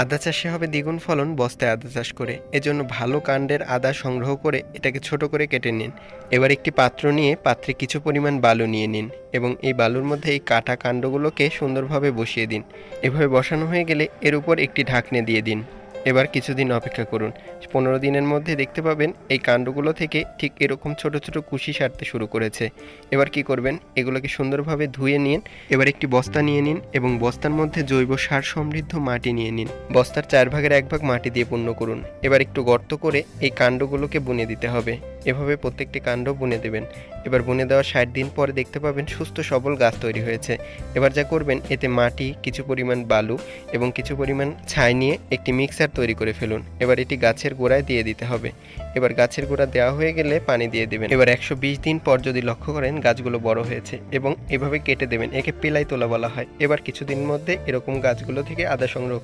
আদা চাষে হবে দ্বিগুণ ফলন বস্তায় আদা চাষ করে। এজন্য ভালো কাণ্ডের আদা সংগ্রহ করে এটাকে ছোট করে কেটে নিন। এবার একটি পাত্র নিয়ে পাত্রে কিছু পরিমাণ বালু নিয়ে নিন এবং এই বালুর মধ্যে এই কাটা কাণ্ডগুলোকে সুন্দরভাবে বসিয়ে দিন। এভাবে বসানো হয়ে গেলে এর উপর একটি ঢাকনা দিয়ে দিন। এবার কিছুদিন অপেক্ষা করুন। 15 দিনের মধ্যে দেখতে পাবেন এই কাণ্ডগুলো থেকে ঠিক এরকম ছোট ছোট কুশি ছাড়তে শুরু করেছে। এবার কি করবেন, এগুলোকে সুন্দরভাবে ধুয়ে নিন। এবার একটি বস্তা নিয়ে নিন এবং বস্তার মধ্যে জৈব সার সমৃদ্ধ মাটি নিয়ে নিন। বস্তার 4 ভাগের 1 ভাগ মাটি দিয়ে পূর্ণ করুন। এবার একটু গর্ত করে এই কাণ্ডগুলোকে বুনে দিতে হবে। এভাবে প্রত্যেকটি কাণ্ড বুনে দেবেন। এবার বুনে দেওয়ার 60 দিন পরে দেখতে পাবেন সুস্থ সবল গাছ তৈরি হয়েছে। এবার যা করবেন, এতে মাটি, কিছু পরিমাণ বালু এবং কিছু পরিমাণ ছাই নিয়ে একটি মিক্সার তৈরি করে ফেলুন। এবার এটি গাছের গোড়ায় দিয়ে দিতে হবে। এবার গাছের গোড়া দেওয়া হয়ে গেলে পানি দিয়ে দেবেন। এবার 120 দিন পর যদি লক্ষ্য করেন গাছগুলো বড় হয়েছে এবং এভাবে কেটে দেবেন, একে পেলাই তোলা বলা হয়। এবার কিছুদিনের মধ্যে এরকম গাছগুলো থেকে আদা সংগ্রহ করুন।